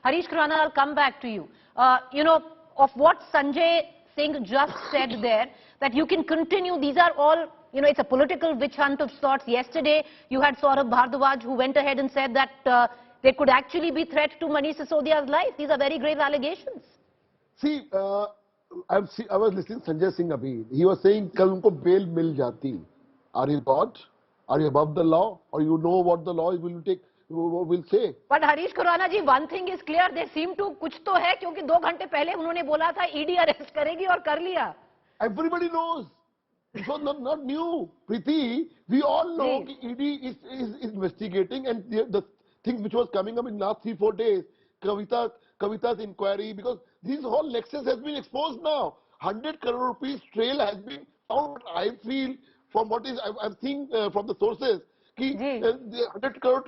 Harish Khuranna, I'll come back to you. Of what Sanjay Singh just said there, that you can continue, these are all, it's a political witch hunt of sorts. Yesterday, you had Saurabh Bhardwaj who went ahead and said that there could actually be threat to Manish Sisodia's life. These are very grave allegations. See, I was listening to Sanjay Singh abhi. He was saying, kal unko bail mil jati. Are you God? Are you above the law? Or you know what the law will say? But Harish Khuranna ji, one thing is clear. They seem to kuch to hai, kyunki 2 घंटे पहले उन्होंने बोला था ED arrest करेगी और कर लिया. Everybody knows. This was not new. Preeti, we all know that ED is investigating, and the things which was coming up in last 3-4 days, Kavita's inquiry, because this whole nexus has been exposed now. 100 crore rupees trail has been found. I feel from what is I'm seeing from the sources, कि 100 crore.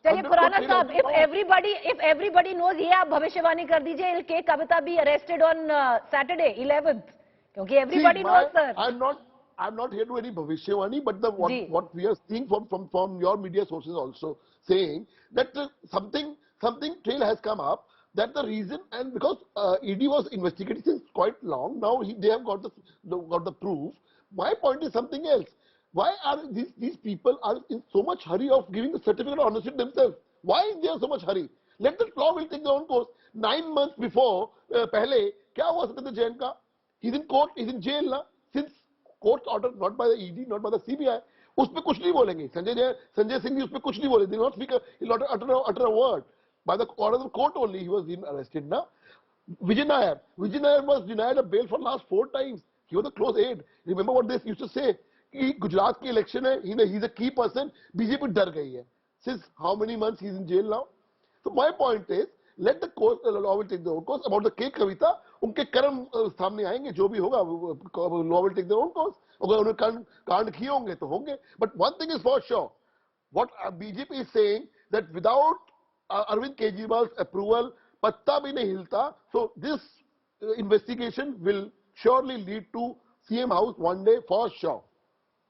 चलिए खुराना साहब, if everybody knows, ये आप भविष्यवाणी कर दीजिए, कि Kavita be arrested on Saturday 11th, क्योंकि everybody knows, sir. I'm not here to any bhavishwani, but what we are seeing from your media sources also saying that something trail has come up. That's the reason, and because ED was investigating since quite long, now they have got the proof. My point is something else. Why are these people are in so much hurry of giving the certificate of ownership themselves? Why they are so much hurry? Let the law will take their own course. 9 months before, पहले क्या हुआ Satyadev Jain का? He's in court, he's in jail now. Since court order, not by the ED, not by the CBI, उसपे कुछ नहीं बोलेंगे. Sanjay Singh उसपे कुछ नहीं बोले. They not speak. He not utter a word. By the order of the court only, he was being arrested now. Vijay Nair was denied a bail for last 4 times. He was a close aide. Remember what they used to say? कि गुजरात की election है, he's a key person. BJP डर गई है. Since how many months he's in jail now? So my point is, let the court, law will take their own course. About the K Kavita, उनके कर्म सामने आएंगे, जो भी होगा, law will take their own course. अगर उन्होंने कांड किए होंगे तो होंगे. But one thing is for sure, what BJP is saying, that without Arvind Kejriwal's approval, patta bhi nahi hilta. So this investigation will surely lead to CM House one day for sure.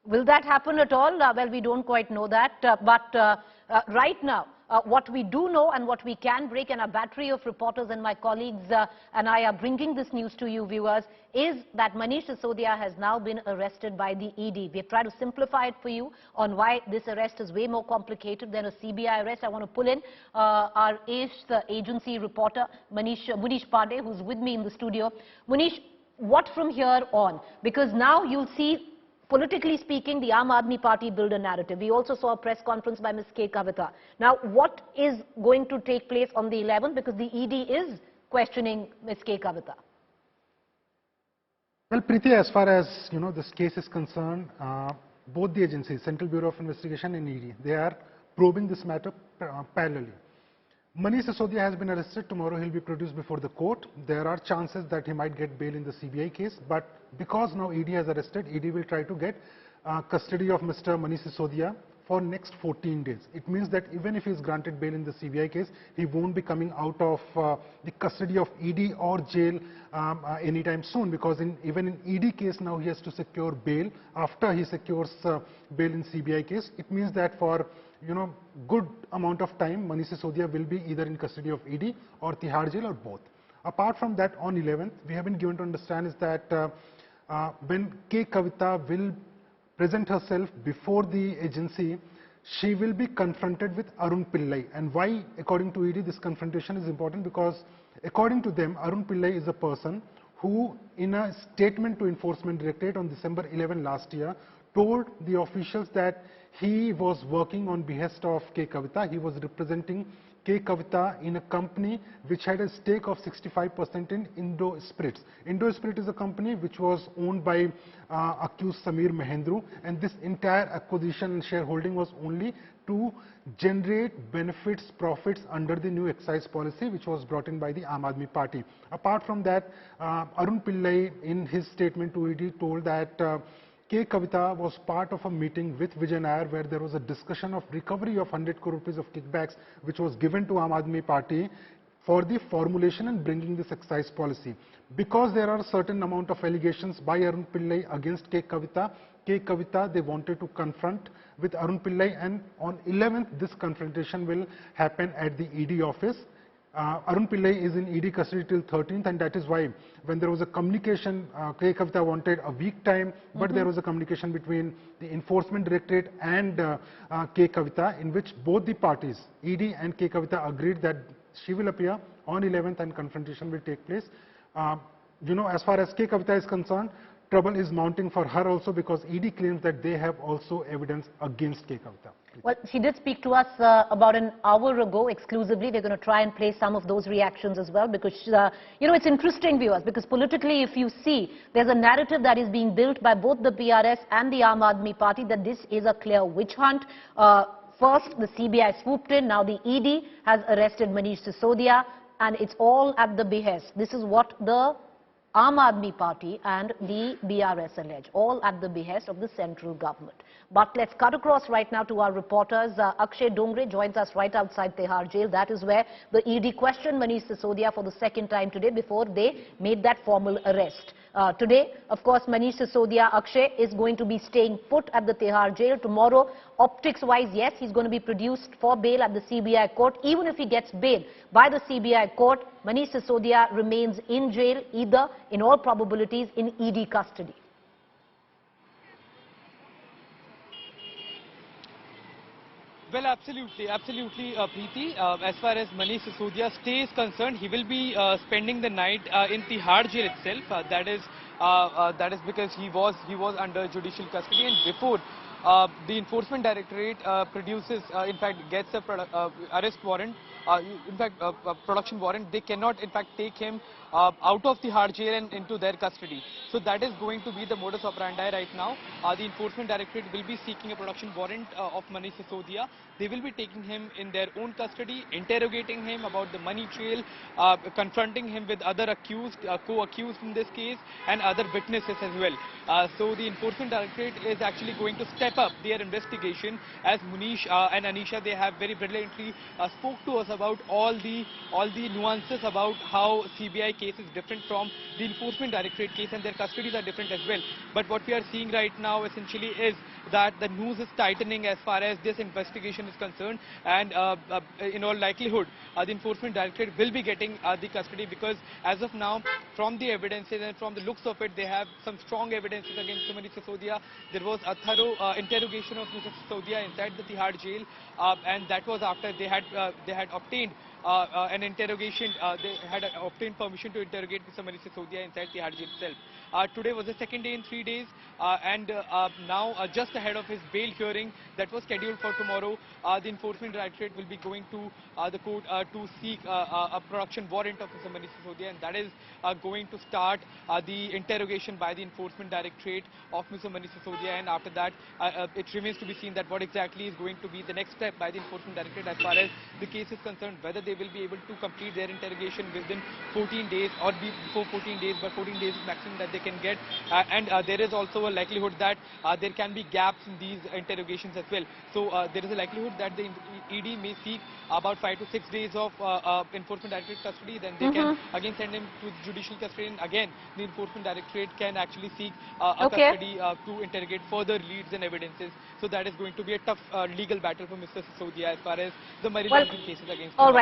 Will that happen at all? Well, we don't quite know that. But right now, what we do know and what we can break, and a battery of reporters and my colleagues and I are bringing this news to you viewers, is that Manish Sisodia has now been arrested by the ED. We've tried to simplify it for you on why this arrest is way more complicated than a CBI arrest. I want to pull in our agency reporter, Manish Pandey, who's with me in the studio. Manish, what from here on? Because now you'll see, politically speaking, the Aam Aadmi Party build a narrative. We also saw a press conference by Ms. K. Kavita. Now, what is going to take place on the 11th? Because the ED is questioning Ms. K. Kavita. Well, Preeti, as far as this case is concerned, both the agencies, Central Bureau of Investigation and ED, they are probing this matter parallelly. Manish Sisodia has been arrested. Tomorrow he'll be produced before the court. There are chances that he might get bail in the CBI case, but because now ED has arrested, ED will try to get custody of Mr. Manish Sisodia for next 14 days. It means that even if he is granted bail in the CBI case, he won't be coming out of the custody of ED or jail anytime soon, because even in ED case now he has to secure bail. After he secures bail in CBI case, it means that for good amount of time, Manish Sisodia will be either in custody of ED or Tihar jail or both. Apart from that, on 11th, we have been given to understand is that when K. Kavita will present herself before the agency, she will be confronted with Arun Pillai. And why, according to ED, this confrontation is important? Because according to them, Arun Pillai is a person who, in a statement to Enforcement Directorate on December 11 last year, told the officials that he was working on behest of K. Kavita. He was representing K. Kavita in a company which had a stake of 65% in Indo Spirits. Indo Spirit is a company which was owned by accused Samir Mahendru, and this entire acquisition and shareholding was only to generate benefits, profits under the new excise policy which was brought in by the Aam Aadmi Party. Apart from that, Arun Pillai in his statement to ED told that K. Kavita was part of a meeting with Vijay Nair where there was a discussion of recovery of 100 crore rupees of kickbacks which was given to Aam Aadmi Party for the formulation and bringing this excise policy. Because there are a certain amount of allegations by Arun Pillai against K. Kavita, they wanted to confront with Arun Pillai, and on 11th this confrontation will happen at the ED office. Arun Pillai is in ED custody till 13th, and that is why when there was a communication, K. Kavita wanted a week time, but there was a communication between the Enforcement Directorate and K. Kavita, in which both the parties, ED and K. Kavita, agreed that she will appear on 11th and confrontation will take place. You know, as far as K. Kavita is concerned, trouble is mounting for her also, because ED claims that they have also evidence against K. Kavita. Well, she did speak to us about an hour ago exclusively. We're going to try and play some of those reactions as well, because, you know, it's interesting, viewers, because politically, if you see, there's a narrative that is being built by both the PRS and the Aam Aadmi Party that this is a clear witch hunt. First, the CBI swooped in. Now the ED has arrested Manish Sisodia, and it's all at the behest. This is what the Aam Aadmi Party and the BRS allege, all at the behest of the central government. But let's cut across right now to our reporters. Akshay Dongre joins us right outside Tihar jail. That is where the ED questioned Manish Sisodia for the second time today before they made that formal arrest. Today, of course, Manish Sisodia, Akshay, is going to be staying put at the Tihar jail. Tomorrow, optics-wise, yes, he's going to be produced for bail at the CBI court. Even if he gets bail by the CBI court, Manish Sisodia remains in jail, either, in all probabilities, in ED custody. Well, absolutely, Preeti. As far as Manish Sisodia stay is concerned, he will be spending the night in Tihar jail itself. That is because he was under judicial custody, and before the Enforcement Directorate produces, in fact, gets a arrest warrant. In fact, production warrant, they cannot, in fact, take him out of Tihar jail and into their custody. So that is going to be the modus operandi right now. The Enforcement Directorate will be seeking a production warrant of Manish Sisodia. They will be taking him in their own custody, interrogating him about the money trail, confronting him with other accused, co-accused in this case, and other witnesses as well. So the Enforcement Directorate is actually going to step up their investigation, as Manish and Anisha, they have very brilliantly spoke to us about all the nuances about how CBI case is different from the Enforcement Directorate case, and their custodies are different as well. But what we are seeing right now essentially is that the news is tightening as far as this investigation is concerned, and in all likelihood the Enforcement Directorate will be getting the custody, because as of now, from the evidences and from the looks of it, they have some strong evidences against Manish Sisodia. There was a thorough interrogation of Mr. Sisodia inside the Tihar jail, and that was after they had obtained an interrogation. They had obtained permission to interrogate Mr. Manish Sisodia inside Tihar jail itself. Today was the second day in 3 days, and now just ahead of his bail hearing that was scheduled for tomorrow, the Enforcement Directorate will be going to the court to seek a production warrant of Mr. Manish Sisodia, and that is going to start the interrogation by the Enforcement Directorate of Mr. Manish Sisodia, and after that it remains to be seen that what exactly is going to be the next step by the Enforcement Directorate as far as the case is concerned, whether they will be able to complete their interrogation within 14 days or before 14 days, but 14 days is maximum that they can get, and there is also a likelihood that there can be gaps in these interrogations as well. So there is a likelihood that the ED may seek about 5 to 6 days of Enforcement Directorate custody, then they can again send him to judicial custody, and again the Enforcement Directorate can actually seek a custody to interrogate further leads and evidences. So that is going to be a tough legal battle for Mr. Sisodia as far as the money laundering cases against him.